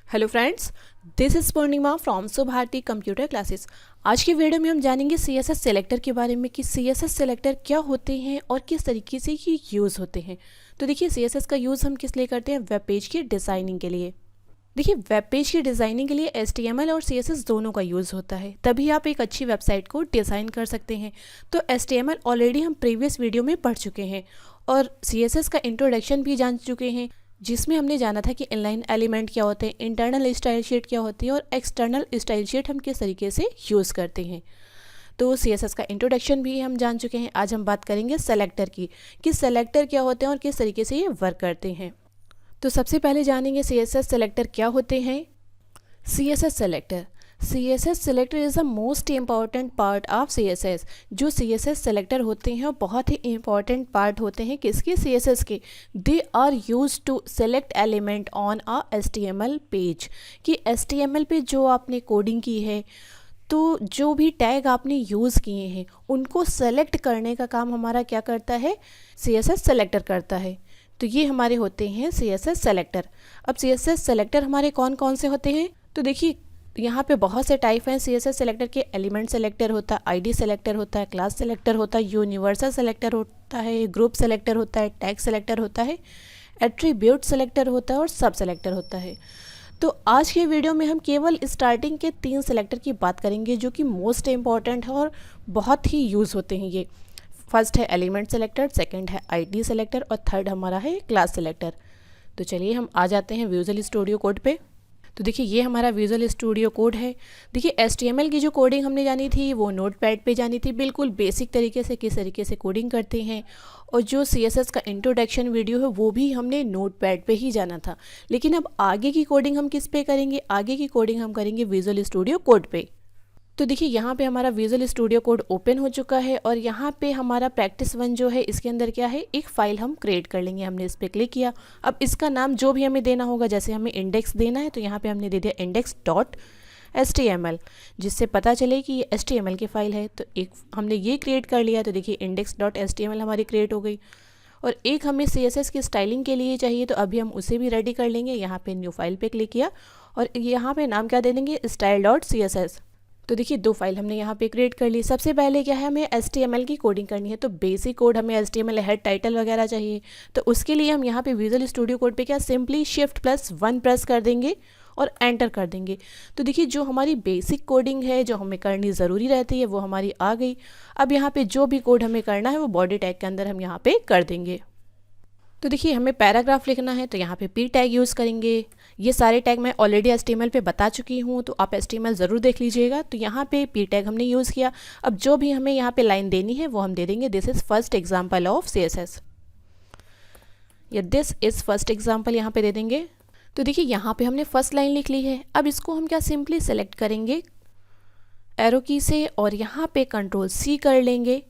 Hello friends, this is Purnima from Subharti computer classes. आज की video में हम जानेंगे सीएसएस सेलेक्टर के बारे में कि सीएसएस सेलेक्टर क्या होते हैं और किस तरीके से ये यूज़ होते हैं। तो देखिए, सीएसएस का यूज़ हम किस लिए करते हैं? वेब पेज की डिज़ाइनिंग के लिए। देखिए, वेब पेज की डिज़ाइनिंग के लिए एचटीएमएल और सीएसएस दोनों का यूज़ होता है, तभी आप एक अच्छी वेबसाइट को डिज़ाइन कर सकते हैं। तो एचटीएमएल ऑलरेडी हम प्रीवियस वीडियो में पढ़ चुके हैं और सीएसएस का इंट्रोडक्शन भी जान चुके हैं, जिसमें हमने जाना था कि इनलाइन एलिमेंट क्या होते हैं, इंटरनल स्टाइल शीट क्या होती है और एक्सटर्नल स्टाइल शीट हम किस तरीके से यूज़ करते हैं। तो सीएसएस का इंट्रोडक्शन भी हम जान चुके हैं। आज हम बात करेंगे सेलेक्टर की कि सेलेक्टर क्या होते हैं और किस तरीके से ये वर्क करते हैं। तो सबसे पहले जानेंगे सीएसएस सेलेक्टर क्या होते हैं। CSS selector is the most important part of CSS. जो सीएसएस सेलेक्टर होते हैं वो बहुत ही इंपॉर्टेंट पार्ट होते हैं किसके? सीएसएस के। They are use to select element on a HTML page. कि एचटीएमएल पे जो आपने कोडिंग की है, तो जो भी टैग आपने यूज़ किए हैं उनको सेलेक्ट करने का काम हमारा क्या करता है? सीएसएस सेलेक्टर करता है। तो ये हमारे होते हैं सीएसएस सेलेक्टर। अब सीएसएस सेलेक्टर हमारे कौन कौन से होते हैं? तो देखिए, यहाँ पे बहुत से टाइप हैं सीएसएस सेलेक्टर के। एलिमेंट सेलेक्टर होता है, आईडी सेलेक्टर होता है, क्लास सेलेक्टर होता है, यूनिवर्सल सेलेक्टर होता है, ग्रुप सेलेक्टर होता है, टैग सेलेक्टर होता है, एट्रीब्यूट सेलेक्टर होता है और सब सेलेक्टर होता है। तो आज के वीडियो में हम केवल स्टार्टिंग के 3 सेलेक्टर की बात करेंगे जो कि मोस्ट इम्पॉर्टेंट है और बहुत ही यूज़ होते हैं ये। फर्स्ट है एलिमेंट सेलेक्टर, सेकंड है आईडी सेलेक्टर और थर्ड हमारा है क्लास सेलेक्टर। तो चलिए हम आ जाते हैं विजुअल स्टूडियो कोड पे। तो देखिए, ये हमारा विजुअल स्टूडियो कोड है। देखिए, एचटीएमएल की जो कोडिंग हमने जानी थी वो नोटपैड पे जानी थी, बिल्कुल बेसिक तरीके से किस तरीके से कोडिंग करते हैं। और जो सीएसएस का इंट्रोडक्शन वीडियो है वो भी हमने नोटपैड पे ही जाना था। लेकिन अब आगे की कोडिंग हम किस पे करेंगे? आगे की कोडिंग हम करेंगे विजुअल स्टूडियो कोड पे। तो देखिए, यहाँ पे हमारा विजुअल स्टूडियो कोड ओपन हो चुका है और यहाँ पे हमारा प्रैक्टिस 1 जो है इसके अंदर क्या है, एक फ़ाइल हम क्रिएट कर लेंगे। हमने इस पर क्लिक किया। अब इसका नाम जो भी हमें देना होगा, जैसे हमें इंडेक्स देना है तो यहाँ पे हमने दे दिया index.html, जिससे पता चले कि ये HTML की फ़ाइल है। तो एक हमने ये क्रिएट कर लिया। तो देखिए, index.html हमारी क्रिएट हो गई। और एक हमें CSS की स्टाइलिंग के लिए चाहिए, तो अभी हम उसे भी रेडी कर लेंगे। यहाँ पे न्यू फाइल पे क्लिक किया और यहाँ पे नाम क्या दे देंगे? style.css। तो देखिए, 2 फाइल हमने यहाँ पे क्रिएट कर ली। सबसे पहले क्या है, हमें HTML की कोडिंग करनी है। तो बेसिक कोड हमें HTML हेड टाइटल वगैरह चाहिए। तो उसके लिए हम यहाँ पे विजुअल स्टूडियो कोड पे क्या सिंपली Shift+1 प्रेस कर देंगे और एंटर कर देंगे। तो देखिए, जो हमारी बेसिक कोडिंग है जो हमें करनी ज़रूरी रहती है वो हमारी आ गई। अब यहाँ पे जो भी कोड हमें करना है वो बॉडी टैग के अंदर हम यहाँ पे कर देंगे। तो देखिए, हमें पैराग्राफ लिखना है तो यहाँ पे पी टैग यूज़ करेंगे। ये सारे टैग मैं ऑलरेडी HTML पे बता चुकी हूँ, तो आप HTML ज़रूर देख लीजिएगा। तो यहाँ पे पी टैग हमने यूज़ किया। अब जो भी हमें यहाँ पे लाइन देनी है वो हम दे देंगे, this is first example of CSS, या दिस इज़ फर्स्ट एग्जाम्पल यहाँ पे दे देंगे। तो देखिए, यहाँ पे हमने फर्स्ट लाइन लिख ली है। अब इसको हम क्या सिंपली सेलेक्ट करेंगे एरो की से और यहाँ पे Ctrl+C कर लेंगे,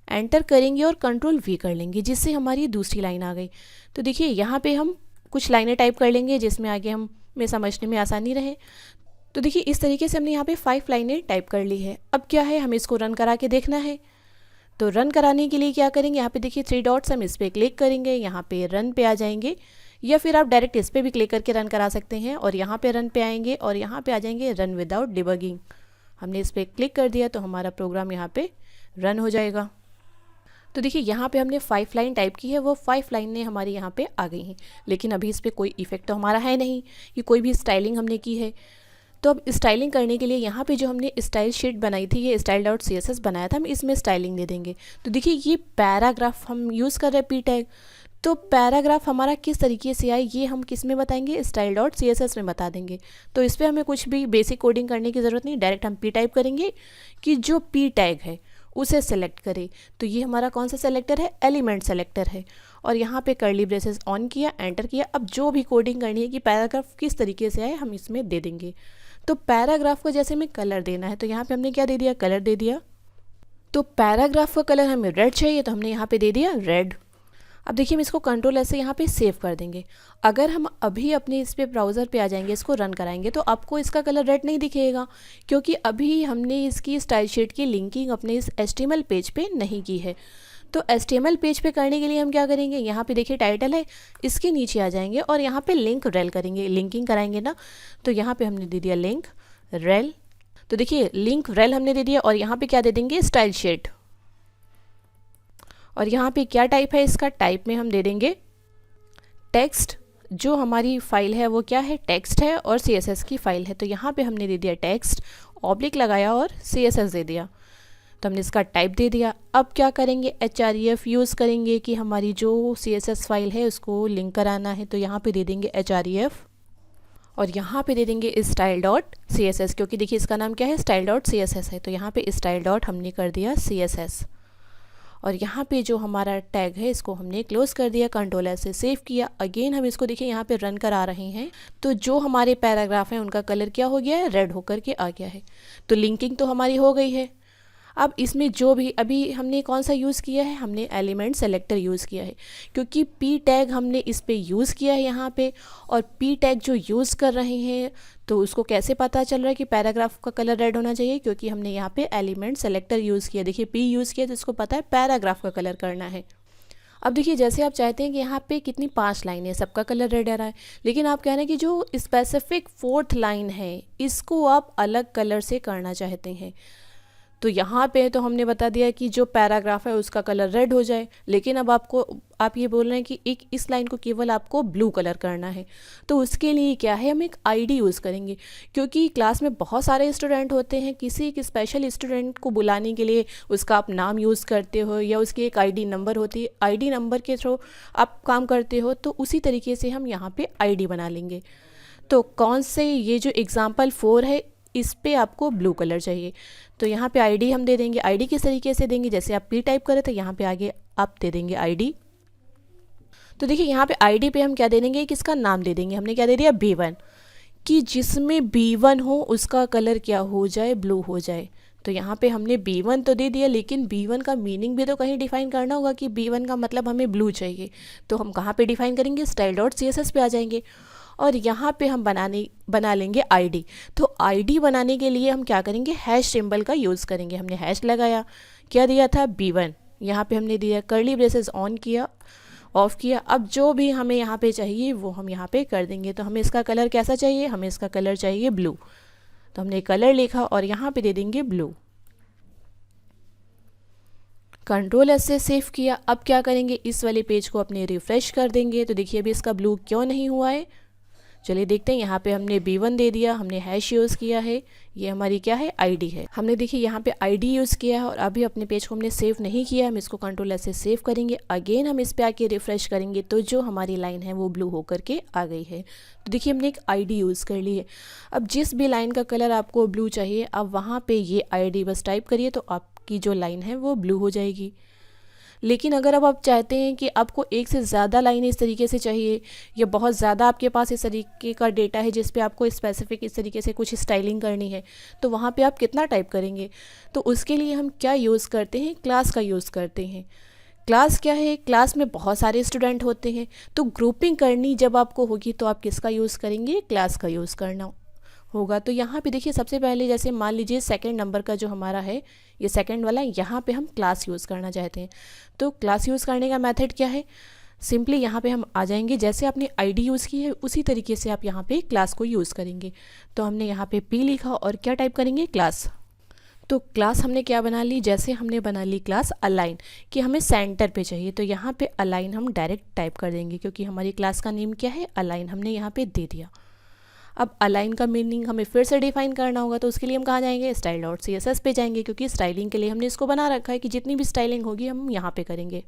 एंटर करेंगे और Ctrl+V कर लेंगे, जिससे हमारी दूसरी लाइन आ गई। तो देखिए, यहाँ पे हम कुछ लाइनें टाइप कर लेंगे जिसमें आगे हमें समझने में आसानी रहे। तो देखिए, इस तरीके से हमने यहाँ पे 5 लाइनें टाइप कर ली है। अब क्या है, हमें इसको रन करा के देखना है। तो रन कराने के लिए क्या करेंगे, यहाँ पे देखिए 3 डॉट्स, हम इस पर क्लिक करेंगे, यहाँ पे रन पे आ जाएंगे, या फिर आप डायरेक्ट इस पर भी क्लिक करके रन करा सकते हैं और यहाँ पे रन पे आएंगे और यहाँ पे आ जाएंगे रन विदाउट डिबगिंग। हमने इस पर क्लिक कर दिया तो हमारा प्रोग्राम यहाँ पे रन हो जाएगा। तो देखिए, यहाँ पे हमने 5 लाइन टाइप की है, वो 5 लाइनें हमारी यहाँ पे आ गई हैं। लेकिन अभी इस पर कोई इफेक्ट तो हमारा है नहीं कि कोई भी स्टाइलिंग हमने की है। तो अब स्टाइलिंग करने के लिए यहाँ पे जो हमने स्टाइल शीट बनाई थी, ये style.css बनाया था, हम इसमें स्टाइलिंग दे देंगे। तो देखिए, ये पैराग्राफ हम यूज़ कर रहे हैं पी टैग। तो पैराग्राफ हमारा किस तरीके से आए ये हम किस में बताएंगे? style.css में बता देंगे। तो इस पर हमें कुछ भी बेसिक कोडिंग करने की ज़रूरत नहीं, डायरेक्ट हम पी टाइप करेंगे कि जो पी टैग है उसे सेलेक्ट करें। तो ये हमारा कौन सा सेलेक्टर है? एलिमेंट सेलेक्टर है। और यहाँ पे कर्ली ब्रेसेस ऑन किया, एंटर किया। अब जो भी कोडिंग करनी है कि पैराग्राफ किस तरीके से आए हम इसमें दे देंगे। तो पैराग्राफ को जैसे हमें कलर देना है तो यहाँ पे हमने क्या दे दिया? कलर दे दिया। तो पैराग्राफ का कलर हमें रेड चाहिए तो हमने यहाँ पे दे दिया रेड। अब देखिए, हम इसको Ctrl+S से यहाँ पे सेव कर देंगे। अगर हम अभी अपने इस पे ब्राउज़र पे आ जाएंगे, इसको रन कराएंगे, तो आपको इसका कलर रेड नहीं दिखेगा, क्योंकि अभी हमने इसकी स्टाइल शीट की लिंकिंग अपने इस HTML पेज पे नहीं की है। तो HTML पेज पे करने के लिए हम क्या करेंगे, यहाँ पे देखिए टाइटल है, इसके नीचे आ जाएंगे और यहाँ पे लिंक रेल करेंगे, लिंकिंग कराएंगे ना। तो यहाँ पे हमने दे दिया लिंक रेल। तो देखिए लिंक रेल हमने दे दिया और यहाँ पे क्या दे देंगे, स्टाइल शीट। और यहाँ पे क्या टाइप है इसका, टाइप में हम दे देंगे टेक्स्ट। जो हमारी फाइल है वो क्या है, टेक्स्ट है और CSS की फाइल है। तो यहाँ पे हमने दे दिया टेक्स्ट, ऑब्लिक लगाया और CSS दे दिया। तो हमने इसका टाइप दे दिया। अब क्या करेंगे, href यूज़ करेंगे कि हमारी जो CSS फाइल है उसको लिंक कराना है। तो यहाँ पे दे देंगे href और यहाँ पे दे देंगे style.css, क्योंकि देखिए इसका नाम क्या है, style.css है। तो यहाँ पे style डॉट हमने कर दिया CSS और यहाँ पे जो हमारा टैग है इसको हमने क्लोज कर दिया, कंट्रोल से सेव किया। अगेन हम इसको देखिए यहाँ पे रन करा रहे हैं। तो जो हमारे पैराग्राफ हैं उनका कलर क्या हो गया है, रेड होकर के आ गया है। तो लिंकिंग तो हमारी हो गई है। अब इसमें जो भी अभी हमने कौन सा यूज़ किया है, हमने एलिमेंट सेलेक्टर यूज़ किया है, क्योंकि p टैग हमने इस पे यूज़ किया है यहाँ पे। और p टैग जो यूज़ कर रहे हैं तो उसको कैसे पता चल रहा है कि पैराग्राफ का कलर रेड होना चाहिए, क्योंकि हमने यहाँ पे एलिमेंट सेलेक्टर यूज़ किया। देखिए p यूज़ किया तो इसको पता है पैराग्राफ का कलर करना है। अब देखिए जैसे आप चाहते हैं कि यहाँ पे कितनी 5 लाइन है, सबका कलर रेड आ रहा है, लेकिन आप कह रहे हैं कि जो स्पेसिफिक 4th लाइन है इसको आप अलग कलर से करना चाहते हैं। तो यहाँ पे तो हमने बता दिया कि जो पैराग्राफ है उसका कलर रेड हो जाए, लेकिन अब आप ये बोल रहे हैं कि एक इस लाइन को केवल आपको ब्लू कलर करना है। तो उसके लिए क्या है, हम एक आईडी यूज़ करेंगे, क्योंकि क्लास में बहुत सारे स्टूडेंट होते हैं। किसी एक स्पेशल स्टूडेंट को बुलाने के लिए उसका आप नाम यूज़ करते हो या उसकी एक आईडी नंबर होती है, आईडी नंबर के थ्रू आप काम करते हो। तो उसी तरीके से हम यहाँ पर आईडी बना लेंगे। तो कौन से, ये जो एग्ज़ाम्पल 4 है इस पे आपको ब्लू कलर चाहिए। तो यहाँ पे आईडी हम दे देंगे। आईडी किस तरीके से देंगे, जैसे आप p टाइप करें तो यहाँ पे आगे आप दे देंगे आईडी। तो देखिए यहाँ पे आईडी पे हम क्या दे देंगे, किसका नाम दे देंगे, हमने क्या दे दिया B1, कि जिसमें B1 हो उसका कलर क्या हो जाए, ब्लू हो जाए। तो यहाँ पे हमने B1 तो दे दिया, लेकिन B1 का मीनिंग भी तो कहीं डिफाइन करना होगा कि B1 का मतलब हमें ब्लू चाहिए। तो हम कहाँ पे डिफाइन करेंगे, style.css पे आ जाएंगे और यहाँ पे हम बना लेंगे आईडी। तो आईडी बनाने के लिए हम क्या करेंगे, हैश सिंबल का यूज़ करेंगे। हमने हैश लगाया, क्या दिया था, B1। यहाँ पे हमने दिया कर्ली ब्रेसेस ऑन किया, ऑफ किया। अब जो भी हमें यहाँ पे चाहिए वो हम यहाँ पे कर देंगे। तो हमें इसका कलर कैसा चाहिए, हमें इसका कलर चाहिए ब्लू। तो हमने कलर लिखा और यहाँ पे दे देंगे ब्लू, कंट्रोल से सेव किया। अब क्या करेंगे, इस वाले पेज को अपने रिफ़्रेश कर देंगे। तो देखिए अभी इसका ब्लू क्यों नहीं हुआ है, चलिए देखते हैं। यहाँ पे हमने B1 दे दिया, हमने हैश यूज़ किया है, ये हमारी क्या है, आईडी है। हमने देखिए यहाँ पे आईडी यूज़ किया है और अभी अपने पेज को हमने सेव नहीं किया। हम इसको कंट्रोल से सेव करेंगे। अगेन हम इस पे आके रिफ़्रेश करेंगे तो जो हमारी लाइन है वो ब्लू होकर के आ गई है। तो देखिए हमने एक आईडी यूज़ कर ली है। अब जिस भी लाइन का कलर आपको ब्लू चाहिए, अब वहाँ पर ये आईडी बस टाइप करिए तो आपकी जो लाइन है वो ब्लू हो जाएगी। लेकिन अगर अब आप चाहते हैं कि आपको एक से ज़्यादा लाइन इस तरीके से चाहिए, या बहुत ज़्यादा आपके पास इस तरीके का डेटा है जिस पे आपको स्पेसिफिक इस तरीके से कुछ स्टाइलिंग करनी है, तो वहाँ पे आप कितना टाइप करेंगे। तो उसके लिए हम क्या यूज़ करते हैं, क्लास का यूज़ करते हैं। क्लास क्या है, क्लास में बहुत सारे स्टूडेंट होते हैं, तो ग्रुपिंग करनी जब आपको होगी तो आप किसका यूज़ करेंगे, क्लास का यूज़ करना होगा। तो यहाँ पे देखिए सबसे पहले जैसे मान लीजिए सेकंड नंबर का जो हमारा है, ये सेकंड वाला, यहाँ पे हम क्लास यूज़ करना चाहते हैं। तो क्लास यूज़ करने का मेथड क्या है, सिंपली यहाँ पे हम आ जाएंगे। जैसे आपने आईडी यूज़ की है उसी तरीके से आप यहाँ पे क्लास को यूज़ करेंगे। तो हमने यहाँ पे p लिखा और क्या टाइप करेंगे, क्लास। तो क्लास हमने क्या बना ली, जैसे हमने बना ली क्लास अलाइन, कि हमें सेंटर पे चाहिए। तो यहाँ पे अलाइन हम डायरेक्ट टाइप कर देंगे, क्योंकि हमारी क्लास का नेम क्या है, अलाइन, हमने यहाँ पे दे दिया। अब अलाइन का मीनिंग हमें फिर से डिफाइन करना होगा, तो उसके लिए हम कहाँ जाएंगे, style.css पे जाएंगे, क्योंकि स्टाइलिंग के लिए हमने इसको बना रखा है कि जितनी भी स्टाइलिंग होगी हम यहाँ पे करेंगे।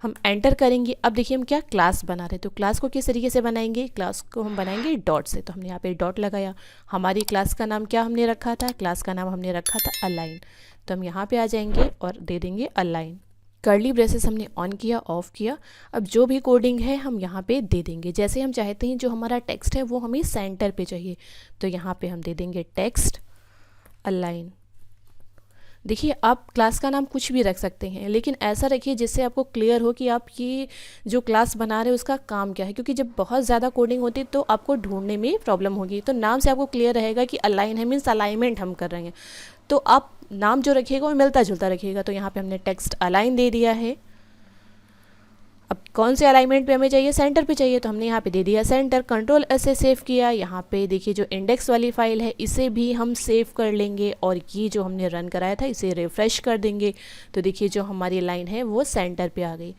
हम एंटर करेंगे। अब देखिए हम क्या क्लास बना रहे हैं, तो क्लास को किस तरीके से बनाएंगे, क्लास को हम बनाएंगे डॉट से। तो हमने यहाँ पे डॉट लगाया। हमारी क्लास का नाम क्या हमने रखा था, क्लास का नाम हमने रखा था अलाइन। तो हम यहाँ पे आ जाएंगे और दे देंगे अलाइन। कर्ली ब्रेसेस हमने ऑन किया, ऑफ किया। अब जो भी कोडिंग है हम यहाँ पे दे देंगे। जैसे हम चाहते हैं जो हमारा टेक्स्ट है वो हमें सेंटर पे चाहिए, तो यहाँ पे हम दे देंगे टेक्स्ट अलाइन। देखिए आप क्लास का नाम कुछ भी रख सकते हैं, लेकिन ऐसा रखिए जिससे आपको क्लियर हो कि आप ये जो क्लास बना रहे हो उसका काम क्या है, क्योंकि जब बहुत ज़्यादा कोडिंग होती है तो आपको ढूंढने में प्रॉब्लम होगी। तो नाम से आपको क्लियर रहेगा कि अलाइन है, मीन्स अलाइनमेंट हम कर रहे हैं। तो आप नाम जो रखिएगा वो मिलता जुलता रखिएगा। तो यहाँ पे हमने टेक्स्ट अलाइन दे दिया है अब कौन से अलाइनमेंट पे हमें चाहिए, सेंटर पे चाहिए, तो हमने यहाँ पे दे दिया सेंटर। कंट्रोल एस से सेव किया। यहाँ पे देखिए जो इंडेक्स वाली फाइल है इसे भी हम सेव कर लेंगे और ये जो हमने रन कराया था इसे रिफ़्रेश कर देंगे। तो देखिए जो हमारी लाइन है वो सेंटर पे आ गई।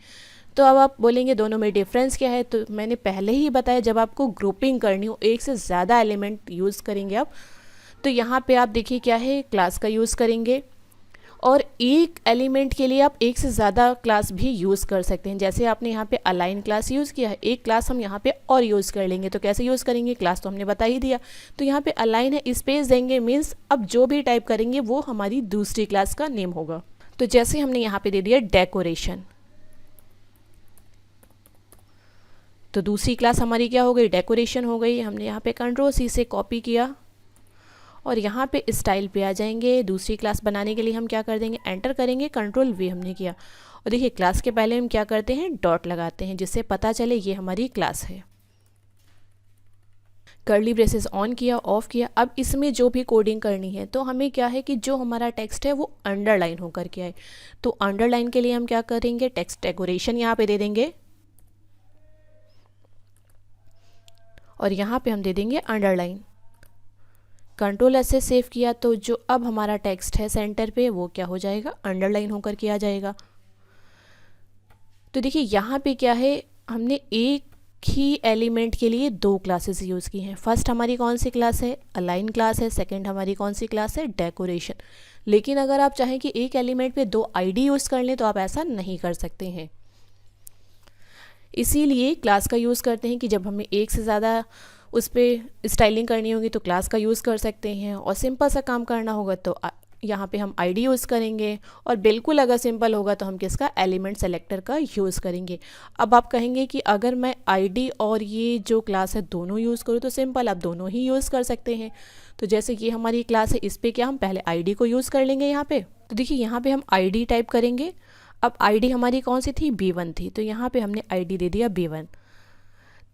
तो अब आप बोलेंगे दोनों में डिफरेंस क्या है, तो मैंने पहले ही बताया जब आपको ग्रुपिंग करनी हो, एक से ज़्यादा एलिमेंट यूज़ करेंगे आप, तो यहाँ पे आप देखिए क्या है, क्लास का यूज़ करेंगे। और एक एलिमेंट के लिए आप एक से ज़्यादा क्लास भी यूज़ कर सकते हैं। जैसे आपने यहाँ पे अलाइन क्लास यूज़ किया है, एक क्लास हम यहाँ पे और यूज़ कर लेंगे। तो कैसे यूज़ करेंगे, क्लास तो हमने बता ही दिया। तो यहाँ पे अलाइन है, स्पेस देंगे, मीन्स अब जो भी टाइप करेंगे वो हमारी दूसरी क्लास का नेम होगा। तो जैसे हमने यहाँ पे दे दिया डेकोरेशन, तो दूसरी क्लास हमारी क्या हो गई, डेकोरेशन हो गई। हमने यहाँ पे कंट्रोल सी से कॉपी किया और यहाँ पे स्टाइल पे आ जाएंगे। दूसरी क्लास बनाने के लिए हम क्या कर देंगे, एंटर करेंगे, कंट्रोल वी हमने किया। और देखिए क्लास के पहले हम क्या करते हैं, डॉट लगाते हैं, जिससे पता चले ये हमारी क्लास है। कर्ली ब्रेसेस ऑन किया, ऑफ किया। अब इसमें जो भी कोडिंग करनी है तो हमें क्या है कि जो हमारा टेक्स्ट है वो अंडरलाइन होकर के आए। तो अंडरलाइन के लिए हम क्या करेंगे, टेक्स्ट डेकोरेशन यहाँ पे दे देंगे और यहाँ पे हम दे देंगे अंडरलाइन। कंट्रोल एस से सेव किया, तो जो अब हमारा टेक्स्ट है सेंटर पे वो क्या हो जाएगा, अंडरलाइन होकर के आ जाएगा। तो देखिए यहाँ पे क्या है, हमने एक ही एलिमेंट के लिए दो क्लासेस यूज़ की हैं। फर्स्ट हमारी कौन सी क्लास है, अलाइन क्लास है। सेकंड हमारी कौन सी क्लास है, डेकोरेशन। लेकिन अगर आप चाहें कि एक एलिमेंट पे दो आईडी यूज़ कर लें तो आप ऐसा नहीं कर सकते हैं। इसीलिए क्लास का यूज़ करते हैं कि जब हमें एक से ज़्यादा उस पर स्टाइलिंग करनी होगी तो क्लास का यूज़ कर सकते हैं, और सिंपल सा काम करना होगा तो यहाँ पे हम आईडी यूज़ करेंगे, और बिल्कुल अगर सिंपल होगा तो हम किसका, एलिमेंट सेलेक्टर का यूज़ करेंगे। अब आप कहेंगे कि अगर मैं आईडी और ये जो क्लास है दोनों यूज़ करूँ तो सिंपल, आप दोनों ही यूज़ कर सकते हैं। तो जैसे ये हमारी क्लास है, इस पर क्या हम पहले आईडी को यूज़ कर लेंगे यहाँ पे। तो देखिए यहाँ पे हम आईडी टाइप करेंगे। अब आईडी हमारी कौन सी थी, B1 थी, तो यहाँ पे हमने आईडी दे दिया B1।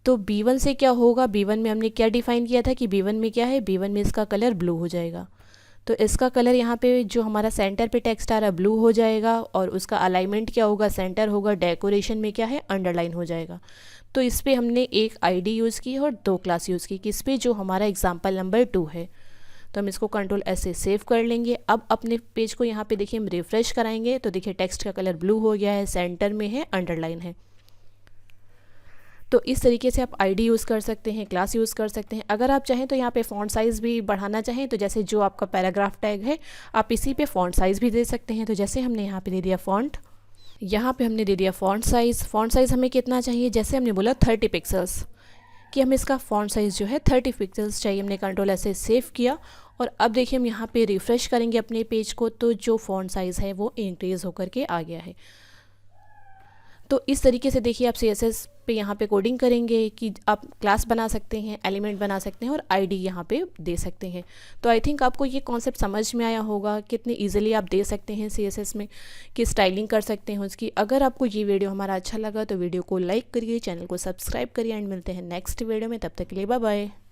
तो B1 से क्या होगा, B1 में हमने क्या डिफ़ाइन किया था कि B1 में क्या है, B1 में इसका कलर ब्लू हो जाएगा। तो इसका कलर यहाँ पे जो हमारा सेंटर पे टेक्स्ट आ रहा है ब्लू हो जाएगा, और उसका अलाइनमेंट क्या होगा, सेंटर होगा। डेकोरेशन में क्या है, अंडरलाइन हो जाएगा। तो इस पर हमने एक आईडी यूज़ की और दो क्लास यूज़ की, किस पे, जो हमारा एग्जाम्पल नंबर 2 है। तो हम इसको कंट्रोल एस से सेव कर लेंगे। अब अपने पेज को यहाँ पे देखिए हम रिफ़्रेश कराएंगे तो देखिए टेक्स्ट का कलर ब्लू हो गया है, सेंटर में है, अंडरलाइन है। तो इस तरीके से आप आईडी यूज़ कर सकते हैं, क्लास यूज़ कर सकते हैं। अगर आप चाहें तो यहाँ पे फ़ॉन्ट साइज़ भी बढ़ाना चाहें तो जैसे जो आपका पैराग्राफ टैग है आप इसी पे फ़ॉन्ट साइज़ भी दे सकते हैं। तो जैसे हमने यहाँ पे दे दिया फ़ॉन्ट, यहाँ पे हमने दे दिया फ़ॉन्ट साइज़। फ़ॉन्ट साइज़ हमें कितना चाहिए, जैसे हमने बोला 30 पिक्सल्स, कि हमें इसका फ़ॉन्ट साइज़ जो है 30 पिक्सल्स चाहिए। हमने कंट्रोल ऐसे सेव किया और अब देखिए हम यहाँ पे रिफ़्रेश करेंगे अपने पेज को तो जो फ़ॉन्ट साइज़ है वो इंक्रीज़ होकर के आ गया है। तो इस तरीके से देखिए आप CSS पे यहाँ पे कोडिंग करेंगे कि आप क्लास बना सकते हैं, एलिमेंट बना सकते हैं और आईडी यहाँ पे दे सकते हैं। तो आई थिंक आपको ये कॉन्सेप्ट समझ में आया होगा, कितने इजीली आप दे सकते हैं CSS में, कि स्टाइलिंग कर सकते हैं उसकी। अगर आपको ये वीडियो हमारा अच्छा लगा तो वीडियो को लाइक करिए, चैनल को सब्सक्राइब करिए एंड मिलते हैं नेक्स्ट वीडियो में। तब तक के लिए बाय बाय।